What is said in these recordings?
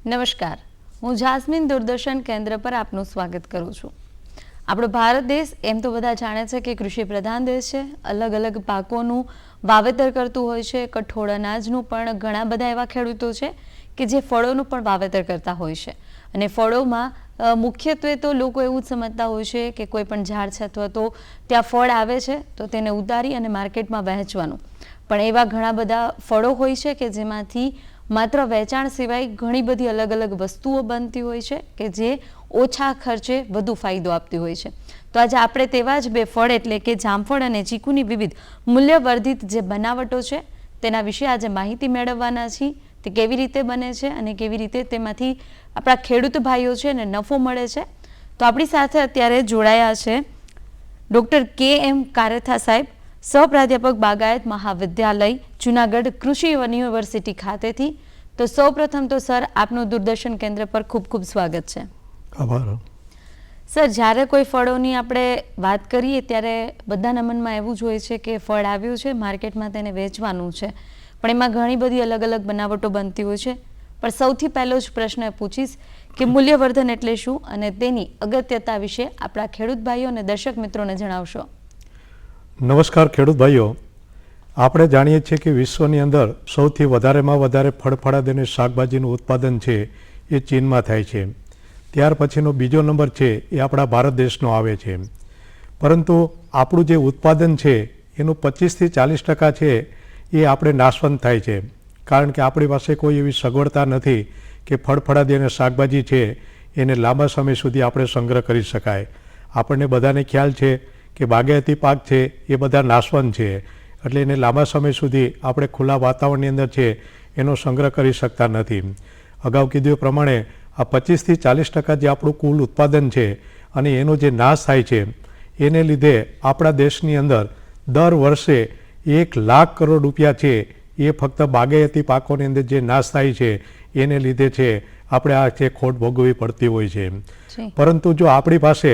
નમસ્કાર, હું જાસ્મીન દૂરદર્શન કેન્દ્ર પર આપનું સ્વાગત કરું છું। આપણો ભારત દેશ એમ તો બધા જાણે છે કે કૃષિ પ્રધાન દેશ છે। અલગ અલગ પાકોનું વાવેતર કરતું હોય છે। કઠોળ અનાજનું પણ ઘણા બધા એવા ખેડૂતો છે કે જે ફળોનું પણ વાવેતર કરતા હોય છે। અને ફળોમાં મુખ્યત્વે તો લોકો એવું જ સમજતા હોય છે કે કોઈ પણ ઝાડ છે અથવા તો ત્યાં ફળ આવે છે તો તેને ઉતારી અને માર્કેટમાં વહેંચવાનું, પણ એવા ઘણા બધા ફળો હોય છે કે જેમાંથી માત્ર વેચાણ સિવાય ઘણી બધી અલગ અલગ વસ્તુઓ બનતી હોય છે કે જે ઓછા ખર્ચે વધુ ફાયદો આપતી હોય છે। તો આજે આપણે તેવા જ બે ફળ એટલે કે જામફળ અને ચીકુની વિવિધ મૂલ્યવર્ધિત જે બનાવટો છે તેના વિશે આજે માહિતી મેળવવાના છીએ। તે કેવી રીતે બને છે અને કેવી રીતે તેમાંથી આપણા ખેડૂત ભાઈઓ છે ને નફો મળે છે। તો આપણી સાથે અત્યારે જોડાયા છે ડૉક્ટર કે.એમ. કારેથા સાહેબ, સહપ્રાધ્યાપક બાગાયત મહાવિદ્યાલય જૂનાગઢ કૃષિ યુનિવર્સિટી ખાતેથી। તો સૌપ્રથમ તો સર આપનું દૂરદર્શન કેન્દ્ર પર ખૂબ ખૂબ સ્વાગત છે। આભાર સર, જ્યારે કોઈ ફળોની આપણે વાત કરીએ ત્યારે બધાના મનમાં એવું જ હોય છે કે ફળ આવ્યું છે માર્કેટમાં તેને વેચવાનું છે, પણ એમાં ઘણી બધી અલગ અલગ બનાવટો બનતી હોય છે। પણ સૌથી પહેલો જ પ્રશ્ન પૂછીશ કે મૂલ્યવર્ધન એટલે શું અને તેની અગત્યતા વિશે આપણા ખેડૂત ભાઈઓ અને દર્શક મિત્રોને જણાવશો। નમસ્કાર ખેડૂત ભાઈઓ, આપણે જાણીએ છીએ કે વિશ્વની અંદર સૌથી વધારેમાં વધારે ફળફળાદી અને શાકભાજીનું ઉત્પાદન છે એ ચીનમાં થાય છે। ત્યાર પછીનો બીજો નંબર છે એ આપણા ભારત દેશનો આવે છે। પરંતુ આપણું જે ઉત્પાદન છે એનું 25થી 40% છે એ આપણે નાશવંત થાય છે, કારણ કે આપણી પાસે કોઈ એવી સગવડતા નથી કે ફળફળાદી અને શાકભાજી છે એને લાંબા સમય સુધી આપણે સંગ્રહ કરી શકાય। આપણને બધાને ખ્યાલ છે કે બાગાયતી પાક છે એ બધા નાશવંત છે, એટલે એને લાંબા સમય સુધી આપણે ખુલ્લા વાતાવરણની અંદર છે એનો સંગ્રહ કરી શકતા નથી। અગાઉ કીધું એ પ્રમાણે આ 25થી 40% જે આપણું કુલ ઉત્પાદન છે અને એનો જે નાશ થાય છે એને લીધે આપણા દેશની અંદર દર વર્ષે 1 લાખ કરોડ રૂપિયા છે એ ફક્ત બાગાયતી પાકોની અંદર જે નાશ થાય છે એને લીધે છે આપણે આ જે ખોટ ભોગવવી પડતી હોય છે। પરંતુ જો આપણી પાસે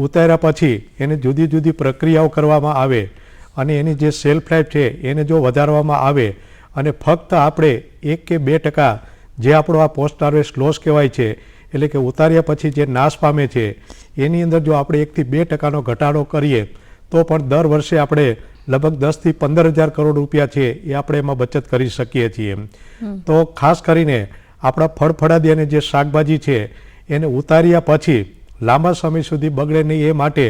ઉતાર્યા પછી એને જુદી જુદી પ્રક્રિયાઓ કરવામાં આવે અને એની જે સેલ્ફ લાઈફ છે એને જો વધારવામાં આવે અને ફક્ત આપણે 1 કે 2% જે આપણો આ પોસ્ટ હાર્વેસ્ટ લોસ કહેવાય છે, એટલે કે ઉતાર્યા પછી જે નાશ પામે છે એની અંદર જો આપણે 1 થી 2%નો ઘટાડો કરીએ તો પણ દર વર્ષે આપણે લગભગ 10 થી 15,000 કરોડ રૂપિયા છે એ આપણે એમાં બચત કરી શકીએ છીએ। તો ખાસ કરીને આપણા ફળફળાદી અને જે શાકભાજી છે એને ઉતાર્યા પછી લાંબા સમય સુધી બગડે નહીં એ માટે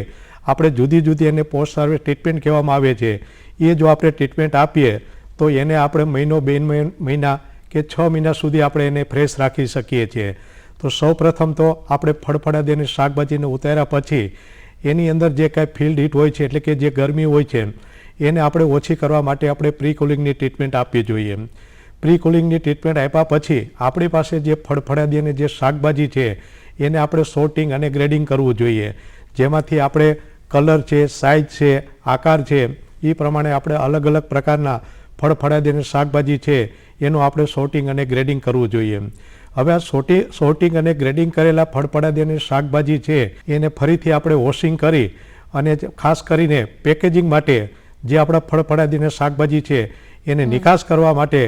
આપણે જુદી જુદી એને પોસ્ટ હાર્વેસ્ટ ટ્રીટમેન્ટ કહેવામાં આવે છે, એ જો આપણે ટ્રીટમેન્ટ આપીએ તો એને આપણે મહિનો 2 મહિના કે 6 મહિના સુધી આપણે એને ફ્રેશ રાખી શકીએ છીએ। તો સૌપ્રથમ તો આપણે ફળફળાદી અને શાકભાજીને ઉતાર્યા પછી એની અંદર જે કાંઈ ફિલ્ડ હીટ હોય છે એટલે કે જે ગરમી હોય છે એને આપણે ઓછી કરવા માટે આપણે પ્રી કુલિંગની ટ્રીટમેન્ટ આપવી જોઈએ। પ્રી કુલિંગની ટ્રીટમેન્ટ આપ્યા પછી આપણી પાસે જે ફળફળાદી અને જે શાકભાજી છે એને આપણે સોર્ટિંગ અને ગ્રેડિંગ કરવું જોઈએ, જેમાંથી આપણે કલર છે, સાઇઝ છે, આકાર છે એ પ્રમાણે આપણે અલગ અલગ પ્રકારના ફળફળાદી અને શાકભાજી છે એનું આપણે સોર્ટિંગ અને ગ્રેડિંગ કરવું જોઈએ। હવે આ સોર્ટિંગ અને ગ્રેડિંગ કરેલા ફળફળાદી અને શાકભાજી છે એને ફરીથી આપણે વોશિંગ કરી અને ખાસ કરીને પેકેજિંગ માટે જે આપણા ફળફળાદી અને શાકભાજી છે એને નિકાસ કરવા માટે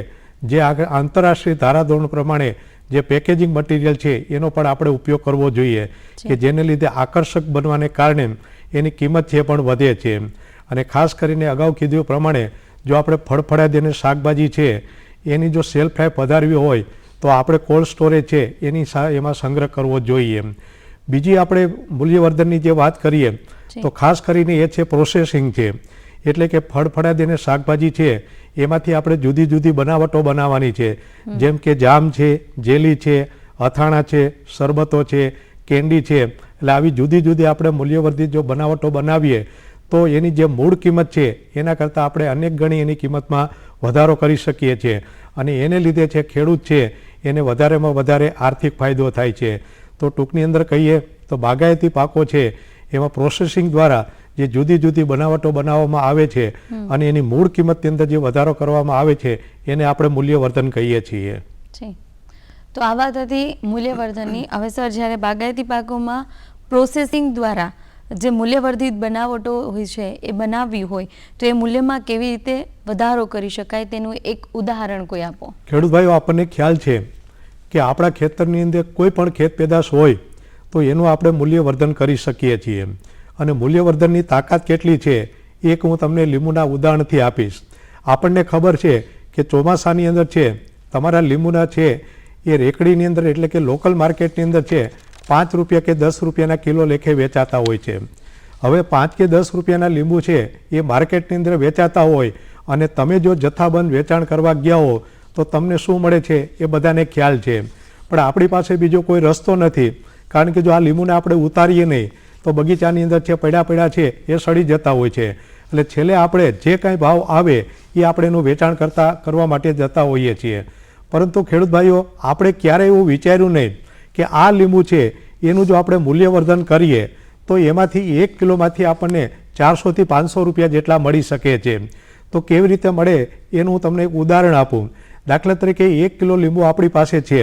જે આંતરરાષ્ટ્રીય ધારાધોરણ પ્રમાણે જે પેકેજિંગ મટીરિયલ છે એનો પણ આપણે ઉપયોગ કરવો જોઈએ કે જેને લીધે આકર્ષક બનવાને કારણે એની કિંમત છે પણ વધે છે। અને ખાસ કરીને અગાઉ કીધું પ્રમાણે જો આપણે ફળફળાદી અને શાકભાજી છે એની જો સેલ્ફ લાઈફ વધારવી હોય તો આપણે કોલ્ડ સ્ટોરેજ છે એમાં સંગ્રહ કરવો જોઈએ। બીજી આપણે મૂલ્યવર્ધનની જે વાત કરીએ તો ખાસ કરીને એ છે પ્રોસેસિંગ છે, એટલે કે ફળફળાદી અને શાકભાજી છે એમાંથી આપણે જુદી જુદી બનાવટો બનાવવાની છે, જેમ કે જામ છે, જેલી છે, અથાણા છે, શરબતો છે, કેન્ડી છે। એટલે આવી જુદી જુદી આપણે મૂલ્યવર્ધિત જો બનાવટો બનાવીએ તો એની જે મૂળ કિંમત છે એના કરતાં આપણે અનેક ગણી એની કિંમતમાં વધારો કરી શકીએ છીએ અને એને લીધે છે ખેડૂત છે એને વધારેમાં વધારે આર્થિક ફાયદો થાય છે। તો ટૂંકની અંદર કહીએ તો બાગાયતી પાકો છે એમાં પ્રોસેસિંગ દ્વારા જે જુદી જુદી બનાવટો બનાવવામાં આવે છે અને એની મૂળ કિંમતની અંદર જે વધારો કરવામાં આવે છે એને આપણે મૂલ્યવર્ધન કહીએ છીએ। તો આ વાત હતી મૂલ્યવર્ધનની। હવે સર, જ્યારે બાગાયતી પાકોમાં પ્રોસેસિંગ દ્વારા જે મૂલ્યવર્ધિત બનાવટો હોય છે એ બનાવવી હોય તો એ મૂલ્યમાં કેવી રીતે વધારો કરી શકાય તેનું એક ઉદાહરણ કોઈ આપો। ખેડૂત ભાઈઓ, આપણને ખ્યાલ છે કે આપણા ખેતરની અંદર કોઈ પણ ખેત પેદાશ હોય તો એનું આપણે મૂલ્યવર્ધન કરી શકીએ છીએ. અને મૂલ્યવર્ધનની તાકાત કેટલી છે એક હું તમને લીંબુના ઉદાહરણથી આપીશ. આપણને ખબર છે કે ચોમાસાની અંદર છે તમારા લીંબુના છે એ રેકડીની અંદર એટલે કે લોકલ માર્કેટની અંદર છે 5 રૂપિયા કે 10 રૂપિયાના કિલો લેખે વેચાતા હોય છે. હવે 5 કે 10 રૂપિયાના લીંબુ છે એ માર્કેટની અંદર વેચાતા હોય અને તમે જો જથ્થાબંધ વેચાણ કરવા ગયા હો તો તમને શું મળે છે એ બધાને ખ્યાલ છે. પણ આપણી પાસે બીજો કોઈ રસ્તો નથી, કારણ કે જો આ લીંબુને આપણે ઉતારીએ નહીં તો બગીચાની અંદર છે પડ્યા છે એ સડી જતા હોય છે. એટલે છેલ્લે આપણે જે કાંઈ ભાવ આવે એ આપણે એનું વેચાણ કરવા માટે જતા હોઈએ છીએ. પરંતુ ખેડૂત ભાઈઓ, આપણે ક્યારેય એવું વિચાર્યું નહીં કે આ લીંબુ છે એનું જો આપણે મૂલ્યવર્ધન કરીએ તો એમાંથી 1 કિલોમાંથી આપણને 400 થી 500 રૂપિયા જેટલા મળી શકે છે. તો કેવી રીતે મળે એનું હું તમને એક ઉદાહરણ આપું. દાખલા તરીકે 1 કિલો લીંબુ આપણી પાસે છે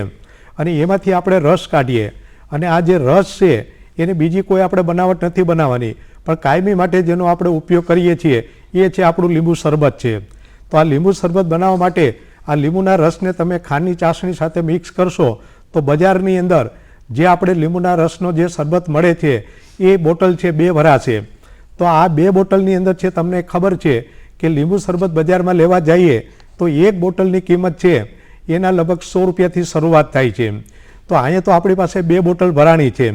અને એમાંથી આપણે રસ કાઢીએ અને આ જે રસ છે એને બીજી કોઈ આપણે બનાવટ નથી બનાવવાની, પણ કાયમી માટે જેનો આપણે ઉપયોગ કરીએ છીએ એ છે આપણું લીંબુ શરબત છે. તો આ લીંબુ શરબત બનાવવા માટે આ લીંબુના રસને તમે ખાંડની ચાસણી સાથે મિક્સ કરશો તો બજારની અંદર જે આપણે લીંબુના રસનો જે શરબત મળે છે એ બોટલ છે 2 ભરાશે. તો આ 2 બોટલની અંદર છે તમને ખબર છે કે લીંબુ શરબત બજારમાં લેવા જઈએ તો એક બોટલની કિંમત છે એના લગભગ 100 રૂપિયાથી શરૂઆત થાય છે. તો અહીંયા તો આપણી પાસે 2 બોટલ ભરાણી છે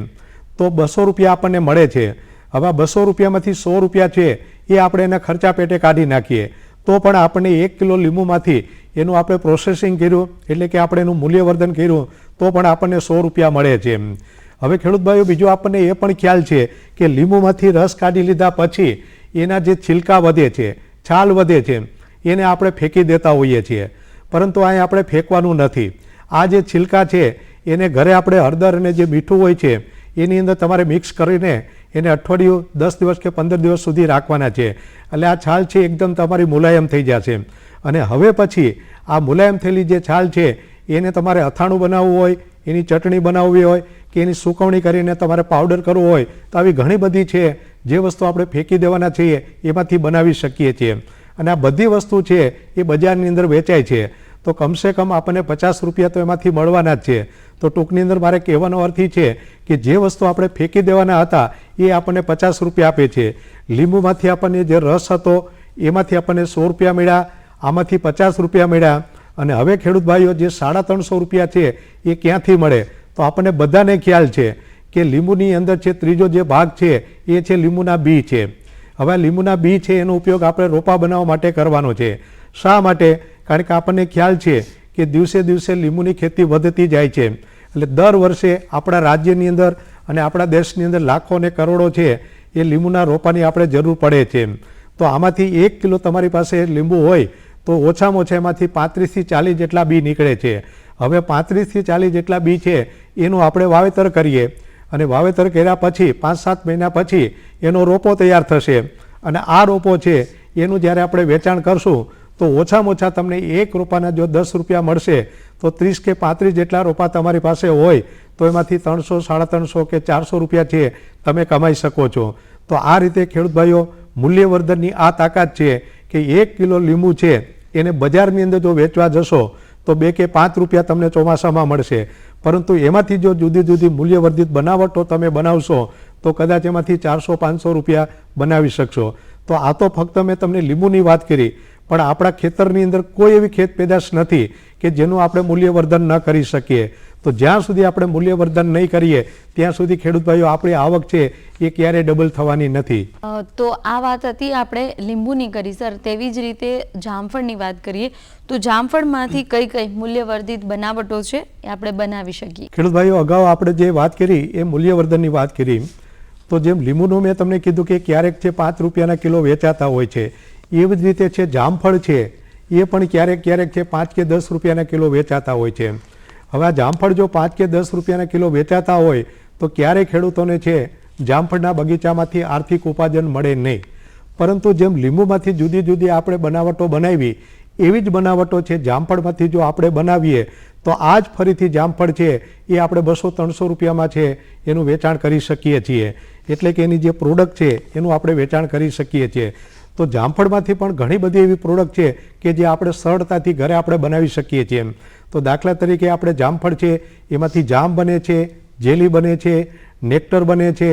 તો 200 રૂપિયા આપણને મળે છે. હવે 200 રૂપિયામાંથી 100 રૂપિયા છે એ આપણે એના ખર્ચા પેટે કાઢી નાખીએ તો પણ આપણને 1 કિલો લીંબુમાંથી એનું આપણે પ્રોસેસિંગ કર્યું એટલે કે આપણે એનું મૂલ્યવર્ધન કર્યું તો પણ આપણને 100 રૂપિયા મળે છે. હવે ખેડૂત ભાઈઓ, બીજું આપણને એ પણ ખ્યાલ છે કે લીંબુમાંથી રસ કાઢી લીધા પછી એના જે છિલકા વધે છે, છાલ વધે છે, એને આપણે ફેંકી દેતા હોઈએ છીએ. પરંતુ અહીં આપણે ફેંકવાનું નથી. આ જે છિલકા છે એને ઘરે આપણે હળદર અને જે મીઠું હોય છે એની અંદર તમારે મિક્સ કરીને એને અઠવાડિયું 10 દિવસ કે 15 દિવસ સુધી રાખવાના છે. એટલે આ છાલ છે એકદમ તમારી મુલાયમ થઈ જશે. અને હવે પછી આ મુલાયમ થયેલી જે છાલ છે એને તમારે અથાણું બનાવવું હોય, એની ચટણી બનાવવી હોય કે એની સુકવણી કરીને તમારે પાવડર કરવો હોય તો આવી ઘણી બધી છે જે વસ્તુ આપણે ફેંકી દેવાના છીએ એમાંથી બનાવી શકીએ છીએ. અને આ બધી વસ્તુ છે એ બજારની અંદર વેચાય છે તો કમસે કમ આપણને 50 રૂપિયા તો એમાંથી મળવાના જ છે. તો ટૂંકની અંદર મારે કહેવાનો અર્થ એ છે કે જે વસ્તુ આપણે ફેંકી દેવાના હતા એ આપણને 50 રૂપિયા આપે છે. લીંબુમાંથી આપણને જે રસ હતો એમાંથી આપણને 100 રૂપિયા મળ્યા, આમાંથી 50 રૂપિયા મળ્યા. અને હવે ખેડૂત ભાઈઓ, જે 350 રૂપિયા છે એ ક્યાંથી મળે? તો આપણને બધાને ખ્યાલ છે કે લીંબુની અંદર છે ત્રીજો જે ભાગ છે એ છે લીંબુના બી છે. હવે લીંબુના બી છે એનો ઉપયોગ આપણે રોપા બનાવવા માટે કરવાનો છે. શા માટે? કારણ કે આપણને ખ્યાલ છે કે દિવસે દિવસે લીંબુની ખેતી વધતી જાય છે. એટલે દર વર્ષે આપણા રાજ્યની અંદર અને આપણા દેશની અંદર લાખો અને કરોડો છે એ લીંબુના રોપાની આપણે જરૂર પડે છે. તો આમાંથી 1 કિલો તમારી પાસે લીંબુ હોય તો ઓછામાં ઓછા એમાંથી 35 થી 40 જેટલા બી નીકળે છે. હવે 35 થી 40 જેટલા બી છે એનું આપણે વાવેતર કરીએ અને વાવેતર કર્યા પછી 5-7 મહિના પછી એનો રોપો તૈયાર થશે. અને આ રોપો છે એનું જ્યારે આપણે વેચાણ કરશું તો ઓછામાં ઓછા તમને એક રોપાના જો 10 રૂપિયા મળશે તો 30 કે 35 જેટલા રોપા તમારી પાસે હોય તો એમાંથી 300, 350 કે 400 રૂપિયા છે તમે કમાઈ શકો છો. તો આ રીતે ખેડૂત ભાઈઓ, મૂલ્યવર્ધનની આ તાકાત છે કે 1 કિલો લીંબુ છે એને બજારની અંદર જો વેચવા જશો તો 2 કે 5 રૂપિયા તમને ચોમાસામાં મળશે. પરંતુ એમાંથી જો જુદી જુદી મૂલ્યવર્ધિત બનાવટો તમે બનાવશો તો કદાચ એમાંથી 400-500 રૂપિયા બનાવી શકશો. તો આ તો ફક્ત મેં તમને લીંબુની વાત કરી, પણ આપણા ખેતરની અંદર કોઈ એવી ખેત પેદાશ નથી કે જેનું આપણે મૂલ્યવર્ધન ન કરી શકીએ. તો જ્યાં સુધી આપણે મૂલ્યવર્ધન નહીં કરીએ ત્યાં સુધી ખેડૂત ભાઈઓ આપણી આવક છે એ ક્યારેય ડબલ થવાની નથી. તો આ વાત હતી આપણે લીંબુની કરી સર. તેવી જ રીતે જામફળની વાત કરીએ તો જામફળમાંથી કઈ કઈ મૂલ્યવર્ધિત બનાવટો છે એ આપણે બનાવી શકીએ? ખેડૂત ભાઈઓ, અગાઉ આપણે જે વાત કરી એ મૂલ્યવર્ધનની વાત કરી. તો જેમ લીંબુનું મેં તમને કીધું કે ક્યારેક છે 5 રૂપિયાના કિલો વેચાતા હોય છે, એવી જ રીતે છે જામફળ છે એ પણ ક્યારેક ક્યારેક છે 5 કે 10 રૂપિયાના કિલો વેચાતા હોય છે. હવે આ જામફળ જો 5 કે 10 રૂપિયાના કિલો વેચાતા હોય તો ક્યારેય ખેડૂતોને છે જામફળના બગીચામાંથી આર્થિક ઉપાર્જન મળે નહીં. પરંતુ જેમ લીંબુમાંથી જુદી જુદી આપણે બનાવટો બનાવી એવી જ બનાવટો છે જામફળમાંથી જો આપણે બનાવીએ તો આ જ ફરીથી જામફળ છે એ આપણે 200-300 રૂપિયામાં છે એનું વેચાણ કરી શકીએ છીએ. એટલે કે એની જે પ્રોડક્ટ છે એનું આપણે વેચાણ કરી શકીએ છીએ. તો જામફળમાંથી પણ ઘણી બધી એવી પ્રોડક્ટ છે કે જે આપણે સરળતાથી ઘરે આપણે બનાવી શકીએ છીએ. તો દાખલા તરીકે આપણે જામફળ છે એમાંથી જામ બને છે, જેલી બને છે, નેક્ટર બને છે,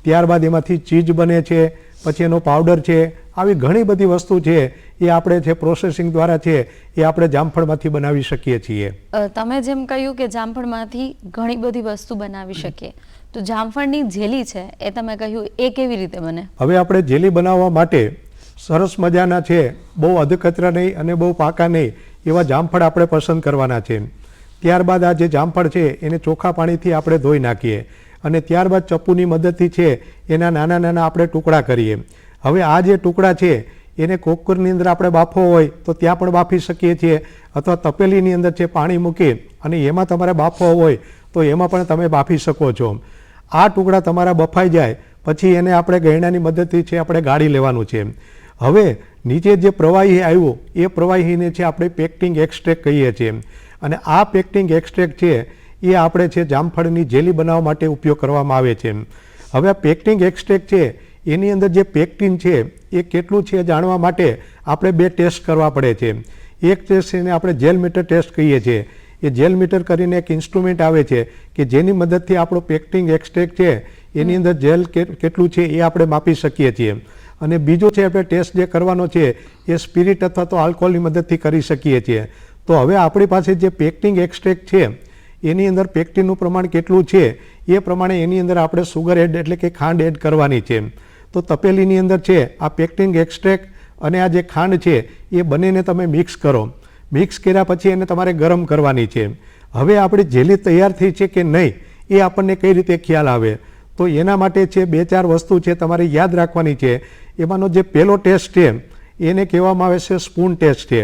ત્યારબાદ એમાંથી ચીઝ બને છે, પછી એનો પાવડર છે. આવી ઘણી બધી વસ્તુ છે એ આપણે છે પ્રોસેસિંગ દ્વારા છે એ આપણે જામફળમાંથી બનાવી શકીએ છીએ. તમે જેમ કહ્યું કે જામફળમાંથી ઘણી બધી વસ્તુ બનાવી શકીએ, તો જામફળની જેલી છે એ તમે કહ્યું એ કેવી રીતે બને? હવે આપણે જેલી બનાવવા માટે સરસ મજાના છે, બહુ અધકચરા નહીં અને બહુ પાકા નહીં એવા જામફળ આપણે પસંદ કરવાના છે. ત્યારબાદ આ જે જામફળ છે એને ચોખ્ખા પાણીથી આપણે ધોઈ નાખીએ અને ત્યારબાદ ચપ્પુની મદદથી છે એના નાના નાના આપણે ટુકડા કરીએ. હવે આ જે ટુકડા છે એને કુકરની અંદર આપણે બાફવો હોય તો ત્યાં પણ બાફી શકીએ છીએ, અથવા તપેલીની અંદર છે પાણી મૂકી અને એમાં તમારે બાફવો હોય તો એમાં પણ તમે બાફી શકો છો. આ ટુકડા તમારા બફાઈ જાય પછી એને આપણે ગયણાની મદદથી છે આપણે ગાળી લેવાનું છે. હવે નીચે જે પ્રવાહી આવ્યું એ પ્રવાહીને છે આપણે પેક્ટિંગ એક્સ્ટ્રેક્ટ કહીએ છીએ, અને આ પેક્ટિંગ એક્સ્ટ્રેક્ટ છે એ આપણે છે જામફળની જેલી બનાવવા માટે ઉપયોગ કરવામાં આવે છે. હવે આ પેક્ટિંગ એક્સ્ટ્રેક્ટ છે એની અંદર જે પેક્ટિન છે એ કેટલું છે જાણવા માટે આપણે બે ટેસ્ટ કરવા પડે છે. એક ટેસ્ટ એને આપણે જેલ મીટર ટેસ્ટ કહીએ છીએ. એ જેલ મીટર કરીને એક ઇન્સ્ટ્રુમેન્ટ આવે છે કે જેની મદદથી આપણો પેક્ટિંગ એક્સ્ટ્રેક્ટ છે એની અંદર જેલ કેટલું છે એ આપણે માપી શકીએ છીએ. અને બીજો છે આપણે ટેસ્ટ જે કરવાનો છે એ સ્પિરિટ અથવા તો આલ્કોહોલની મદદથી કરી શકીએ છીએ. તો હવે આપણી પાસે જે પેક્ટિંગ એક્સ્ટ્રેક્ટ છે એની અંદર પેક્ટિનનું પ્રમાણ કેટલું છે એ પ્રમાણે એની અંદર આપણે સુગર એડ એટલે કે ખાંડ એડ કરવાની છે. તો તપેલીની અંદર છે આ પેક્ટિંગ એક્સ્ટ્રેક્ટ અને આ જે ખાંડ છે એ બંનેને તમે મિક્સ કરો. મિક્સ કર્યા પછી એને તમારે ગરમ કરવાની છે. હવે આપણી જેલી તૈયાર થઈ છે કે નહીં એ આપણને કઈ રીતે ખ્યાલ આવે? તો એના માટે છે 2-4 વસ્તુ છે તમારે યાદ રાખવાની છે. એમાંનો જે પહેલો ટેસ્ટ છે એને કહેવામાં આવે છે સ્પૂન ટેસ્ટ છે.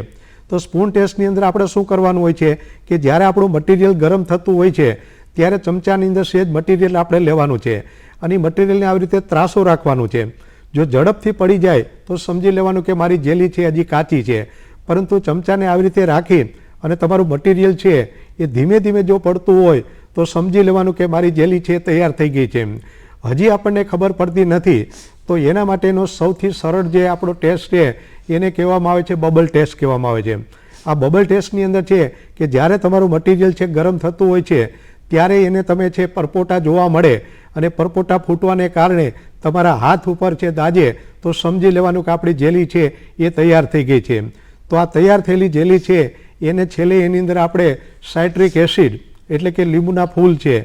તો સ્પૂન ટેસ્ટની અંદર આપણે શું કરવાનું હોય છે કે જ્યારે આપણું મટીરિયલ ગરમ થતું હોય છે ત્યારે ચમચાની અંદર સહેજ મટીરિયલ આપણે લેવાનું છે અને મટીરિયલને આવી રીતે ત્રાસો રાખવાનું છે. જો ઝડપથી પડી જાય તો સમજી લેવાનું કે મારી જેલી છે હજી કાચી છે, પરંતુ ચમચાને આવી રીતે રાખી અને તમારું મટીરિયલ છે એ ધીમે ધીમે જો પડતું હોય તો સમજી લેવાનું કે મારી જેલી છે તૈયાર થઈ ગઈ છે. હજી આપણને ખબર પડતી નથી તો એના માટેનો સૌથી સરળ જે આપણો ટેસ્ટ છે એને કહેવામાં આવે છે બબલ ટેસ્ટ કહેવામાં આવે છે. આ બબલ ટેસ્ટની અંદર છે કે જ્યારે તમારું મટીરિયલ છે ગરમ થતું હોય છે ત્યારે એને તમે છે પરપોટા જોવા મળે અને પરપોટા ફૂટવાને કારણે તમારા હાથ ઉપર છે દાજે તો સમજી લેવાનું કે આપણી જેલી છે એ તૈયાર થઈ ગઈ છે. તો આ તૈયાર થયેલી જેલી છે એને છેલ્લે એની અંદર આપણે સાઇટ્રિક એસિડ એટલે કે લીંબુના ફૂલ છે,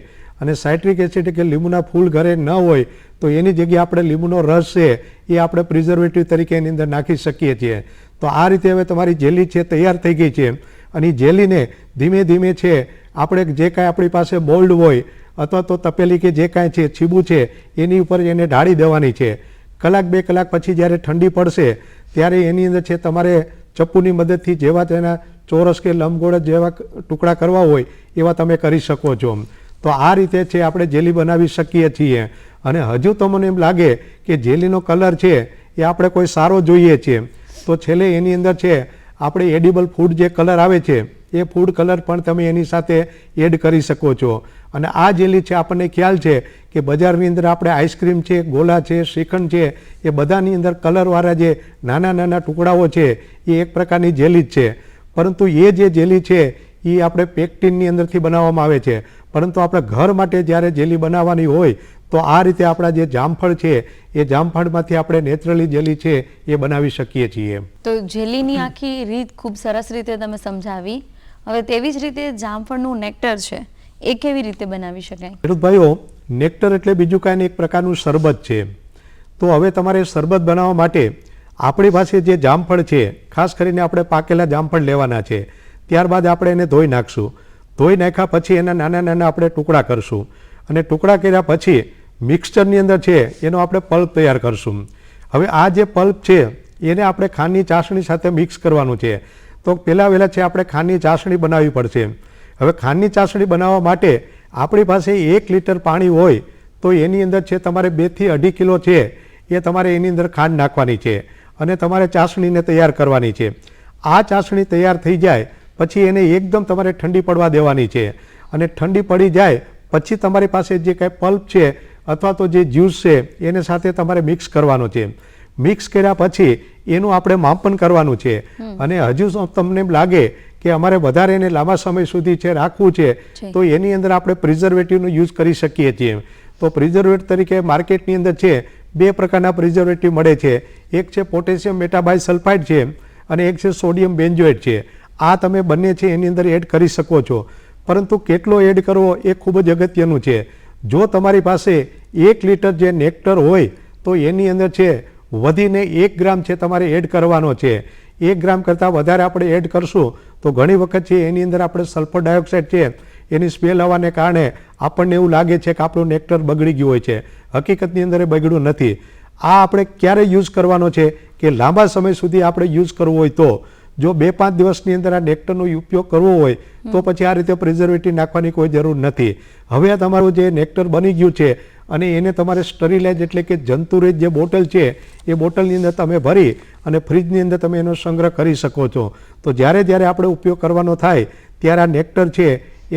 અને સાઇટ્રિક એસિડ એટલે કે લીંબુના ફૂલ ઘરે ન હોય તો એની જગ્યાએ આપણે લીંબુનો રસ છે એ આપણે પ્રિઝર્વેટિવ તરીકે એની અંદર નાખી શકીએ છીએ. તો આ રીતે હવે તમારી જેલી છે તૈયાર થઈ ગઈ છે, અને એ જેલીને ધીમે ધીમે છે આપણે જે કાંઈ આપણી પાસે બોલ્ડ હોય અથવા તો તપેલી કે જે કાંઈ છે છીબું છે એની ઉપર એને ઢાળી દેવાની છે. 1-2 કલાક પછી જ્યારે ઠંડી પડશે ત્યારે એની અંદર છે તમારે ચપ્પુની મદદથી જેવા તેના ચોરસ કે લંબગોળ જેવા ટુકડા કરવા હોય એવા તમે કરી શકો છો. તો આ રીતે છે આપણે જેલી બનાવી શકીએ છીએ. અને હજુ તમને એમ લાગે કે જેલીનો કલર છે એ આપણે કોઈ સારો જોઈએ છીએ તો છેલ્લે એની અંદર છે આપણે એડિબલ ફૂડ જે કલર આવે છે એ ફૂડ કલર પણ તમે એની સાથે એડ કરી શકો છો. અને આ જેલી છે આપણને ખ્યાલ છે કે બજારની અંદર આપણે આઈસ્ક્રીમ છે, ગોલા છે, શ્રીખંડ છે એ બધાની અંદર કલરવાળા જે નાના નાના ટુકડાઓ છે એ એક પ્રકારની જેલી જ છે. પરંતુ એ જે જેલી છે એ આપણે પેક્ટિનની અંદરથી બનાવવામાં આવે છે. પરંતુ આપણે ઘર માટે જ્યારે જેલી બનાવવાની હોય તો આ રીતે આપણા જે જામફળ છે એ જામફળમાંથી આપણે નેચરલી જેલી છે એ બનાવી શકીએ છીએ. તો જેલીની આખી રીત ખૂબ સરસ રીતે તમે સમજાવી. હવે તેવી જ રીતે જામફળનું નેક્ટર છે એ કેવી રીતે બનાવી શકાય? ખેડૂત ભાઈઓ, નેક્ટર એટલે બીજું કાંઈ એક પ્રકારનું શરબત છે. તો હવે તમારે શરબત બનાવવા માટે આપણી પાસે જે જામફળ છે ખાસ કરીને આપણે પાકેલા જામફળ લેવાના છે. ત્યારબાદ આપણે એને ધોઈ નાખશું. ધોઈ નાખ્યા પછી એના નાના નાના આપણે ટુકડા કરશું, અને ટુકડા કર્યા પછી મિક્સચરની અંદર છે એનો આપણે પલ્પ તૈયાર કરશું. હવે આ જે પલ્પ છે એને આપણે ખાંડની ચાસણી સાથે મિક્સ કરવાનું છે. તો પહેલાં વહેલા છે આપણે ખાંડની ચાસણી બનાવવી પડશે. હવે ખાંડની ચાસણી બનાવવા માટે આપણી પાસે 1 લીટર પાણી હોય તો એની અંદર છે તમારે 2 થી 2.5 કિલો છે એ તમારે એની અંદર ખાંડ નાખવાની છે અને તમારે ચાસણીને તૈયાર કરવાની છે. આ ચાસણી તૈયાર થઈ જાય પછી એને એકદમ તમારે ઠંડી પડવા દેવાની છે, અને ઠંડી પડી જાય પછી તમારી પાસે જે કાંઈ પલ્પ છે અથવા તો જે જ્યુસ છે એને સાથે તમારે મિક્સ કરવાનો છે. મિક્સ કર્યા પછી એનું આપણે માપન કરવાનું છે. અને હજુ તમને એમ લાગે કે અમારે વધારે એને લાંબા સમય સુધી છે રાખવું છે તો એની અંદર આપણે પ્રિઝર્વેટિવનો યુઝ કરી શકીએ છીએ. તો પ્રિઝર્વેટિવ તરીકે માર્કેટની અંદર છે 2 પ્રકારના પ્રિઝર્વેટિવ મળે છે. એક છે પોટેશિયમ મેટાબાયસલ્ફાઇડ છે અને એક છે સોડિયમ બેન્ઝોએટ છે. આ તમે બંને છે એની અંદર એડ કરી શકો છો, પરંતુ કેટલો એડ કરવો એ ખૂબ જ અગત્યનું છે. જો તમારી પાસે 1 લીટર જે નેક્ટર હોય તો એની અંદર છે વધીને 1 ગ્રામ છે તમારે એડ કરવાનો છે. 1 ગ્રામ કરતાં વધારે આપણે એડ કરશું તો ઘણી વખત છે એની અંદર આપણે સલ્ફર ડાયોક્સાઇડ છે એની સ્મેલ આવવાને કારણે આપણને એવું લાગે છે કે આપણું નેક્ટર બગડી ગયું હોય છે. હકીકતની અંદર એ બગડ્યું નથી. આ આપણે ક્યારે યુઝ કરવાનો છે કે લાંબા સમય સુધી આપણે યુઝ કરવો હોય તો. જો 2-5 દિવસની અંદર આ નેક્ટરનો ઉપયોગ કરવો હોય તો પછી આ રીતે પ્રિઝર્વેટિવ નાખવાની કોઈ જરૂર નથી. હવે તમારું જે નેક્ટર બની ગયું છે અને એને તમારે સ્ટરીલાઇઝ એટલે કે જંતુરહિત જે બોટલ છે એ બોટલની અંદર તમે ભરી અને ફ્રીજની અંદર તમે એનો સંગ્રહ કરી શકો છો. તો જ્યારે આપણે ઉપયોગ કરવાનો થાય ત્યારે આ નેક્ટર છે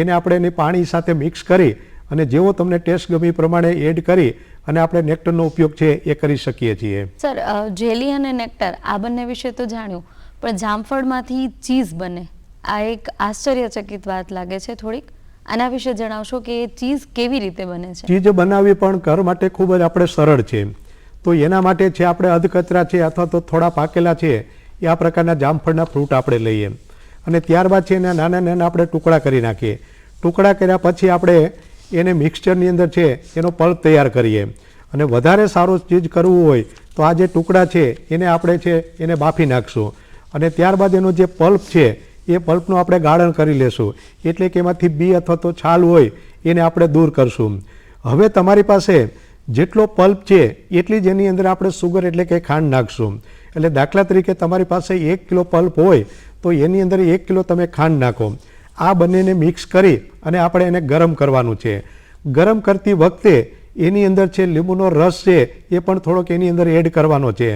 એને આપણે એને પાણી સાથે મિક્સ કરી અને જેવો તમને ટેસ્ટ ગમે એ પ્રમાણે એડ કરી અને આપણે નેક્ટરનો ઉપયોગ છે એ કરી શકીએ છીએ. સર, જેલી અને નેક્ટર આ બંને વિશે તો જાણ્યું, પણ જામફળમાંથી ચીઝ બને આ એક આશ્ચર્યચકિત વાત લાગે છે થોડીક. આના વિશે જણાવશો કે ચીઝ કેવી રીતે બને છે? ચીઝ બનાવવી પણ ઘર માટે ખૂબ જ આપણે સરળ છે. તો એના માટે છે આપણે અધકચરા છે અથવા તો થોડા પાકેલા છે એ આ પ્રકારના જામફળના ફ્રૂટ આપણે લઈએ અને ત્યારબાદ છે એના નાના નાના આપણે ટુકડા કરી નાખીએ. ટુકડા કર્યા પછી આપણે એને મિક્સચરની અંદર છે એનો પલ્પ તૈયાર કરીએ. અને વધારે સારો ચીજ કરવું હોય તો આ જે ટુકડા છે એને આપણે છે એને બાફી નાખશું અને ત્યારબાદ એનો જે પલ્પ છે એ પલ્પનું આપણે ગાળણ કરી લેશું. એટલે કે એમાંથી બી અથવા તો છાલ હોય એને આપણે દૂર કરશું. હવે તમારી પાસે જેટલો પલ્પ છે એટલી જ એની અંદર આપણે સુગર એટલે કે ખાંડ નાખશું. એટલે દાખલા તરીકે તમારી પાસે 1 કિલો પલ્પ હોય તો એની અંદર 1 કિલો તમે ખાંડ નાખો. આ બંનેને મિક્સ કરી અને આપણે એને ગરમ કરવાનું છે. ગરમ કરતી વખતે એની અંદર છે લીંબુનો રસ છે એ પણ થોડોક એની અંદર એડ કરવાનો છે.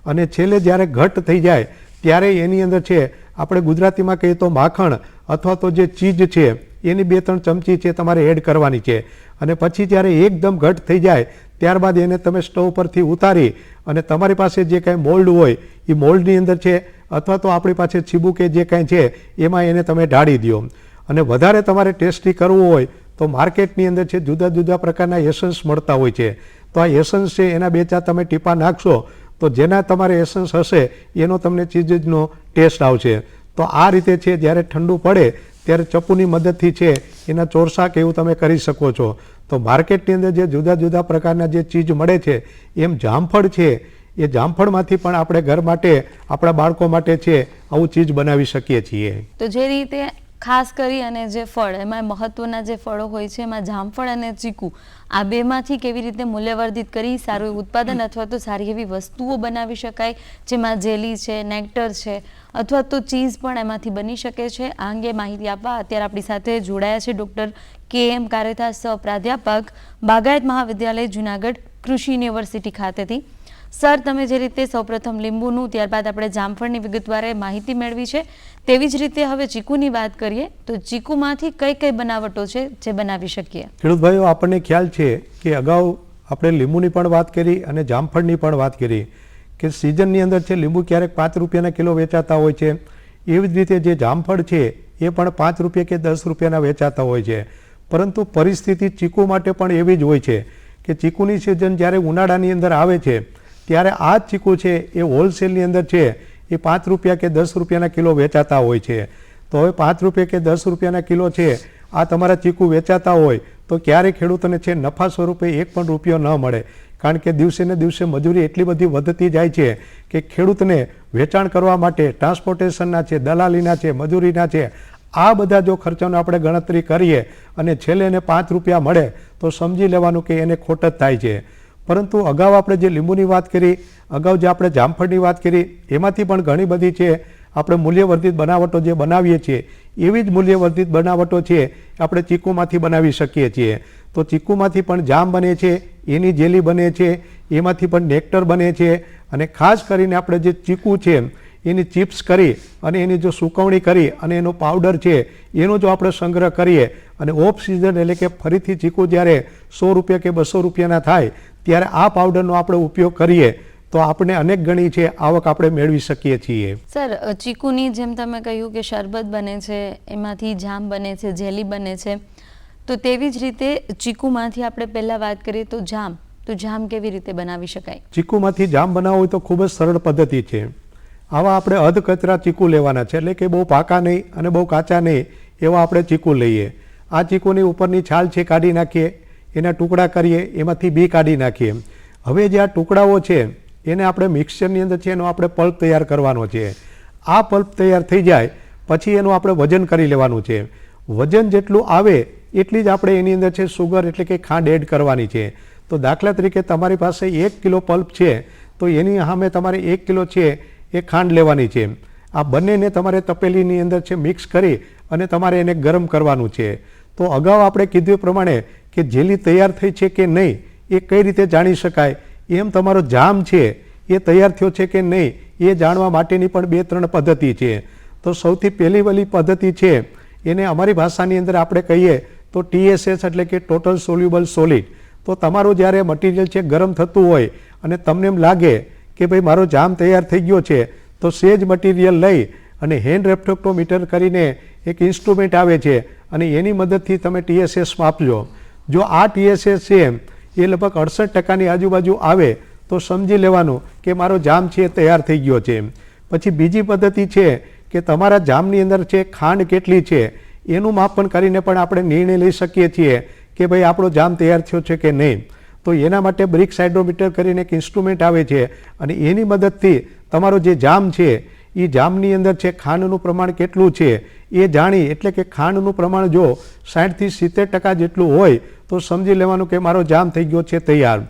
અને છેલ્લે જ્યારે ઘટ્ટ થઈ જાય ત્યારે એની અંદર છે આપણે ગુજરાતીમાં કહીએ તો માખણ અથવા તો જે ચીઝ છે એની 2-3 ચમચી છે તમારે એડ કરવાની છે. અને પછી જ્યારે એકદમ ઘટ્ટ થઈ જાય ત્યારબાદ એને તમે સ્ટવ પરથી ઉતારી અને તમારી પાસે જે કાંઈ મોલ્ડ હોય એ મોલ્ડની અંદર છે અથવા તો આપણી પાસે છીબું કે જે કાંઈ છે એમાં એને તમે ઢાળી દો. અને વધારે તમારે ટેસ્ટી કરવું હોય તો માર્કેટની અંદર છે જુદા જુદા પ્રકારના એસન્સ મળતા હોય છે. તો આ એસન્સ છે એના 2-4 તમે ટીપા નાખશો તો જેના તમારે એસન્સ હશે એનો તમને ચીઝનો ટેસ્ટ આવશે. તો આ રીતે છે જ્યારે ઠંડુ પડે ત્યારે ચપ્પુની મદદથી છે એના ચોરસા કે એવું તમે કરી શકો છો. તો માર્કેટની અંદર જે જુદા જુદા પ્રકારના જે ચીજ મળે છે એમ જામફળ છે એ જામફળમાંથી પણ આપણે ઘર માટે આપણા બાળકો માટે છે આવું ચીજ બનાવી શકીએ છીએ. તો જે રીતે ખાસ કરી અને જે ફળ એમાં મહત્વના જે ફળો હોય છે એમાં જામફળ અને ચીકુ આ બેમાંથી કેવી રીતે મૂલ્યવર્ધિત કરી સારું ઉત્પાદન અથવા તો સારી એવી વસ્તુઓ બનાવી શકાય, જેમાં જેલી છે, નેક્ટર છે અથવા તો ચીઝ પણ એમાંથી બની શકે છે. આ અંગે માહિતી આપવા અત્યારે આપણી સાથે જોડાયા છે ડૉક્ટર KM કારેથા, સહપ્રાધ્યાપક, બાગાયત મહાવિદ્યાલય જુનાગઢ, કૃષિ યુનિવર્સિટી ખાતેથી. સર, તમે જે રીતે સૌપ્રથમ લીંબુનું ત્યારબાદ આપણે જામફળની વિગતવારે માહિતી મેળવી છે તેવી જ રીતે હવે ચીકુની વાત કરીએ તો ચીકુમાંથી કઈ કઈ બનાવટો છે જે બનાવી શકીએ? ખેડૂત ભાઈઓ, આપણને ખ્યાલ છે કે અગાઉ આપણે લીંબુની પણ વાત કરી અને જામફળની પણ વાત કરી કે સિઝનની અંદર છે લીંબુ ક્યારેક 5 રૂપિયાના કિલો વેચાતા હોય છે. એવી જ રીતે જે જામફળ છે એ પણ 5 રૂપિયા કે 10 રૂપિયાના વેચાતા હોય છે. પરંતુ પરિસ્થિતિ ચીકુ માટે પણ એવી જ હોય છે કે ચીકુની સિઝન જ્યારે ઉનાળાની અંદર આવે છે ત્યારે આ જ ચીકુ છે એ હોલસેલની અંદર છે એ 5 રૂપિયા કે 10 રૂપિયાના કિલો વેચાતા હોય છે. તો હવે 5 રૂપિયા કે 10 રૂપિયાના કિલો છે આ તમારા ચીકુ વેચાતા હોય તો ક્યારે ખેડૂતોને છે નફા સ્વરૂપે 1 પણ રૂપિયો ન મળે. કારણ કે દિવસે ને દિવસે મજૂરી એટલી બધી વધતી જાય છે કે ખેડૂતને વેચાણ કરવા માટે ટ્રાન્સપોર્ટેશનના છે, દલાલીના છે, મજૂરીના છે, આ બધા જો ખર્ચાનો આપણે ગણતરી કરીએ અને છેલ્લે એને 5 રૂપિયા મળે તો સમજી લેવાનું કે એને ખોટ જ થાય છે. પરંતુ અગાઉ આપણે જે લીંબુની વાત કરી, અગાઉ જે આપણે જામફળની વાત કરી, એમાંથી પણ ઘણી બધી છે આપણે મૂલ્યવર્ધિત બનાવટો જે બનાવીએ છીએ એવી જ મૂલ્યવર્ધિત બનાવટો છે આપણે ચીકુમાંથી બનાવી શકીએ છીએ. તો ચીકુમાંથી પણ જામ બને છે, એની જેલી બને છે, એમાંથી પણ નેક્ટર બને છે અને ખાસ કરીને આપણે જે ચીકુ છે એની ચિપ્સ કરી અને એની જો સુકવણી કરી અને એનો પાવડર છે એનો જો આપણે સંગ્રહ કરીએ અને ઓફ સિઝન એટલે કે ફરીથી ચીકુ જ્યારે 100 રૂપિયા કે 200 રૂપિયાના થાય ત્યારે આ પાવડરનો આપણે ઉપયોગ કરીએ તો આપણે અનેક ગણી છે આવક આપણે મેળવી શકીએ છીએ. સર, ચીકુની જેમ તમે કહ્યું કે શરબત બને છે, એમાંથી જામ બને છે, જેલી બને છે, તો તેવી જ રીતે ચીકુમાંથી આપણે પહેલાં વાત કરીએ તો જામ કેવી રીતે બનાવી શકાય? ચીકુમાંથી જામ બનાવવું હોય તો ખૂબ જ સરળ પદ્ધતિ છે. આવા આપણે અધકચરા ચીકુ લેવાના છે, એટલે કે બહુ પાકા નહીં અને બહુ કાચા નહીં એવા આપણે ચીકુ લઈએ. આ ચીકુની ઉપરની છાલ છે કાઢી નાખીએ, એના ટુકડા કરીએ, એમાંથી બી કાઢી નાખીએ. હવે જે આ ટુકડાઓ છે એને આપણે મિક્સચરની અંદર છે એનો આપણે પલ્પ તૈયાર કરવાનો છે. આ પલ્પ તૈયાર થઈ જાય પછી એનું આપણે વજન કરી લેવાનું છે. વજન જેટલું આવે એટલી જ આપણે એની અંદર છે સુગર એટલે કે ખાંડ એડ કરવાની છે. તો દાખલા તરીકે તમારી પાસે 1 કિલો પલ્પ છે તો એની સામે તમારે 1 કિલો છે એ ખાંડ લેવાની છે. આ બંનેને તમારે તપેલીની અંદર છે મિક્સ કરી અને તમારે એને ગરમ કરવાનું છે. તો અગાઉ આપણે કીધું એ પ્રમાણે કે જેલી તૈયાર થઈ છે કે નહીં એ કઈ રીતે જાણી શકાય, એમ તમારો જામ છે એ તૈયાર થયો છે કે નહીં એ જાણવા માટેની પણ 2-3 પદ્ધતિ છે. તો સૌથી પહેલી વાલી પદ્ધતિ છે એને અમારી ભાષાની અંદર આપણે કહીએ તો TSS એટલે કે ટોટલ સોલ્યુબલ સોલિડ. તો તમારું જ્યારે મટીરિયલ છે ગરમ થતું હોય અને તમને એમ લાગે કે ભાઈ મારો જામ તૈયાર થઈ ગયો છે તો સેજ મટીરિયલ લઈ અને હેન્ડ રેફ્રેક્ટોમીટર કરીને એક ઇન્સ્ટ્રુમેન્ટ આવે છે અને એની મદદથી તમે TSS માપજો. જો આ TSS છે એ લગભગ 68%ની આજુબાજુ આવે તો સમજી લેવાનું કે મારો જામ છે એ તૈયાર થઈ ગયો છે. પછી બીજી પદ્ધતિ છે કે તમારા જામની અંદર છે ખાંડ કેટલી છે એનું માપન કરીને પણ આપણે નિર્ણય લઈ શકીએ છીએ કે ભાઈ આપણો જામ તૈયાર થયો છે કે નહીં. તો એના માટે બ્રિક હાઇડ્રોમીટર કરીને એક ઇન્સ્ટ્રુમેન્ટ આવે છે અને એની મદદથી તમારો જે જામ છે એ જામની અંદર છે ખાંડનું પ્રમાણ કેટલું છે એ જાણી, એટલે કે ખાંડનું પ્રમાણ જો 60 થી 70% જેટલું હોય તો સમજી લેવાનું કે મારો જામ થઈ ગયો છે તૈયાર.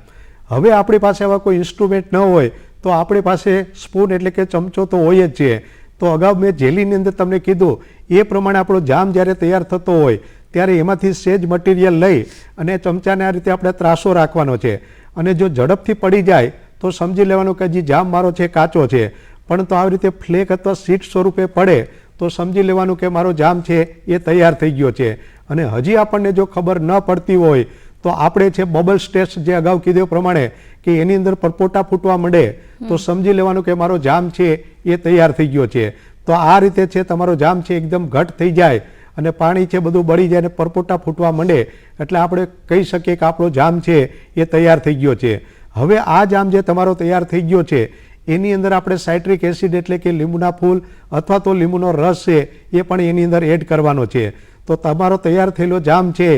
હવે આપણી પાસે આવા કોઈ ઇન્સ્ટ્રુમેન્ટ ન હોય તો આપણી પાસે સ્પૂન એટલે કે ચમચો તો હોય જ છે. તો અગાઉ મેં જેલીની અંદર તમને કીધું એ પ્રમાણે આપણો જામ જ્યારે તૈયાર થતો હોય ત્યારે એમાંથી સેજ મટીરિયલ લઈ અને ચમચાને આ રીતે આપણે ત્રાસો રાખવાનો છે. અને જો ઝડપથી પડી જાય તો સમજી લેવાનું કે હજી જામ મારો છે કાચો છે, પરંતુ આવી રીતે ફ્લેક અથવા સીટ સ્વરૂપે પડે તો સમજી લેવાનું કે મારો જામ છે એ તૈયાર થઈ ગયો છે. અને હજી આપણને જો ખબર ન પડતી હોય તો આપણે છે બબલ્સ ટેસ્ટ જે અગાઉ કીધું પ્રમાણે કે એની અંદર પરપોટા ફૂટવા માંડે તો સમજી લેવાનું કે મારો જામ છે એ તૈયાર થઈ ગયો છે. તો આ રીતે છે તમારો જામ છે એકદમ ઘટ થઈ જાય અને પાણી છે બધું બળી જાય અને પરપોટા ફૂટવા માંડે એટલે આપણે કહી શકીએ કે આપણો જામ છે એ તૈયાર થઈ ગયો છે. હવે આ જામ જે તમારો તૈયાર થઈ ગયો છે એની અંદર આપણે સાઇટ્રિક એસિડ એટલે કે લીંબુના ફૂલ અથવા તો લીંબુનો રસ છે એ પણ એની અંદર એડ કરવાનો છે. તો તમારો તૈયાર થયેલો જામ છે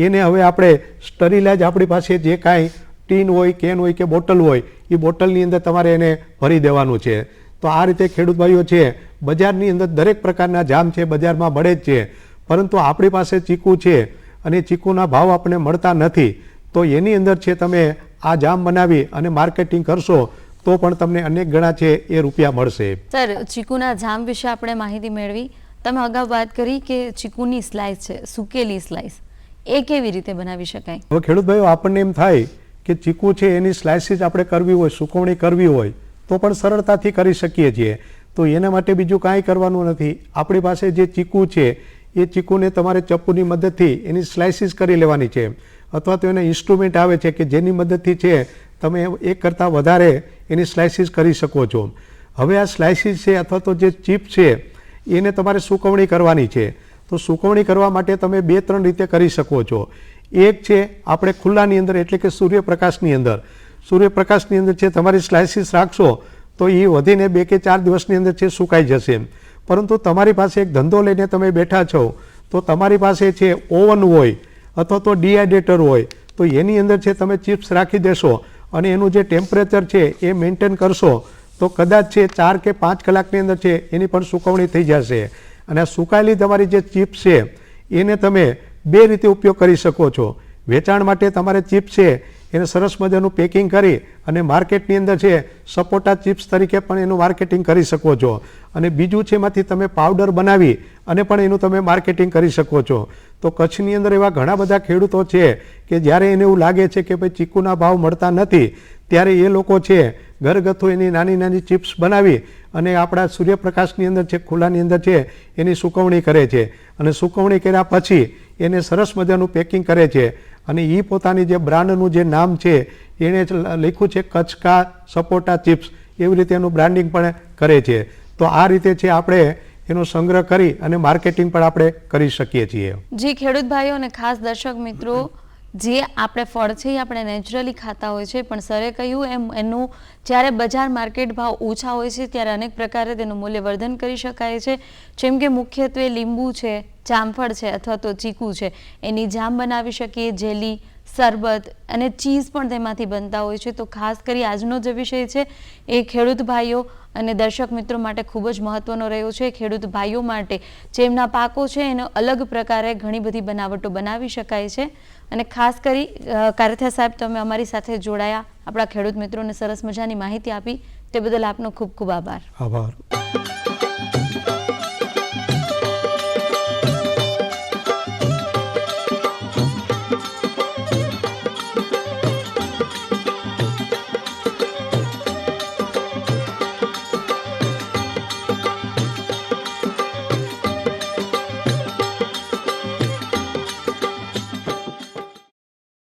એને હવે આપણે સ્ટરીલાઇઝ આપણી પાસે જે કાંઈ ટીન હોય, કેન હોય કે બોટલ હોય એ બોટલની અંદર તમારે એને ભરી દેવાનું છે. તો આ રીતે ખેડૂત ભાઈઓ છે બજારની અંદર દરેક પ્રકારના જામ છે બજારમાં મળે જ છે, પરંતુ આપણી પાસે ચીકુ છે અને ચીકુના ભાવ આપણને મળતા નથી. તો એની અંદર છે તમે આ જામ બનાવી અને માર્કેટિંગ કરશો તો પણ તમને અનેક ગણા છે એ રૂપિયા મળશે. સર, ચીકુના જામ વિશે આપણે માહિતી મેળવી. તમે અગાઉ વાત કરી કે ચીકુની સ્લાઇસ છે, સૂકેલી સ્લાઇસ, એ કેવી રીતે બનાવી શકાય? હવે ખેડૂત ભાઈઓ આપણને એમ થાય કે ચીકુ છે એની સ્લાઇસીસ આપણે કરવી હોય, સુકવણી કરવી હોય તો પણ સરળતાથી કરી શકીએ છીએ. તો એના માટે બીજું કાંઈ કરવાનું નથી. આપણી પાસે જે ચીકુ છે એ ચીકુને તમારે ચપ્પુની મદદથી એની સ્લાઇસીસ કરી લેવાની છે, અથવા તો એના ઇન્સ્ટ્રુમેન્ટ આવે છે કે જેની મદદથી છે તમે એક કરતાં વધારે એની સ્લાઇસીસ કરી શકો છો. હવે આ સ્લાઇસીસ છે અથવા તો જે ચીપ છે એને તમારે સુકવણી કરવાની છે. તો સુકવણી કરવા માટે તમે 2-3 રીતે કરી શકો છો. એક છે આપણે ખુલ્લાની અંદર એટલે કે સૂર્યપ્રકાશની અંદર. સૂર્યપ્રકાશની અંદર છે તમારી સ્લાઇસીસ રાખશો તો એ વધીને 2 કે 4 દિવસની અંદર છે સુકાઈ જશે. પરંતુ તમારી પાસે એક ધંધો લઈને તમે બેઠા છો તો તમારી પાસે છે ઓવન હોય અથવા તો ડિહાઇડ્રેટર હોય તો એની અંદર છે તમે ચિપ્સ રાખી દેશો અને એનું જે ટેમ્પરેચર છે એ મેન્ટેન કરશો તો કદાચ છે 4 કે 5 કલાકની અંદર છે એની પણ સુકવણી થઈ જશે. અને આ સુકાયેલી તમારી જે ચિપ્સ છે એને તમે 2 રીતે ઉપયોગ કરી શકો છો. વેચાણ માટે તમારે ચિપ્સ છે એને સરસ મજાનું પેકિંગ કરી અને માર્કેટની અંદર છે સપોટા ચિપ્સ તરીકે પણ એનું માર્કેટિંગ કરી શકો છો. અને બીજું છે એમાંથી તમે પાવડર બનાવી અને પણ એનું તમે માર્કેટિંગ કરી શકો છો. તો કચ્છની અંદર એવા ઘણા બધા ખેડૂતો છે કે જ્યારે એને એવું લાગે છે કે ભાઈ ચીકુના ભાવ મળતા નથી ત્યારે એ લોકો છે ઘરગથ્થુ એની નાની નાની ચિપ્સ બનાવી અને આપણા સૂર્યપ્રકાશની અંદર છે ખુલ્લાની અંદર છે એની સુકવણી કરે છે. અને સુકવણી કર્યા પછી એને સરસ મજાનું પેકિંગ કરે છે અને એ પોતાની જે બ્રાન્ડનું જે નામ છે એણે લખ્યું છે કચકા સપોટા ચિપ્સ, એવી રીતે એનું બ્રાન્ડિંગ પણ કરે છે. તો આ રીતે છે આપણે એનો સંગ્રહ કરી અને માર્કેટિંગ પણ આપણે કરી શકીએ છીએ. જી ખેડૂત ભાઈઓ અને ખાસ દર્શક મિત્રો, જે આપણે ફળ છે એ આપણે નેચરલી ખાતા હોય છે, પણ સરે કહ્યું એમ એનું જ્યારે બજાર માર્કેટ ભાવ ઓછા હોય છે ત્યારે અનેક પ્રકારે તેનું મૂલ્યવર્ધન કરી શકાય છે. જેમ કે મુખ્યત્વે લીંબુ છે, જામફળ છે અથવા તો ચીકુ છે, એની જામ બનાવી શકીએ, જેલી, શરબત અને ચીઝ પણ તેમાંથી બનતા હોય છે. તો ખાસ કરી આજનો જે વિષય છે એ ખેડૂત ભાઈઓ અને દર્શક મિત્રો માટે ખૂબ જ મહત્વનો રહ્યો છે. ખેડૂત ભાઈઓ માટે જેમના પાકો છે એનો અલગ પ્રકારે ઘણી બધી બનાવટો બનાવી શકાય છે. અને ખાસ કરી કારેથા સાહેબ, તમે અમારી સાથે જોડાયા, આપણા ખેડૂત મિત્રોને સરસ મજાની માહિતી આપી, તે બદલ આપનો ખૂબ ખૂબ આભાર. આભાર.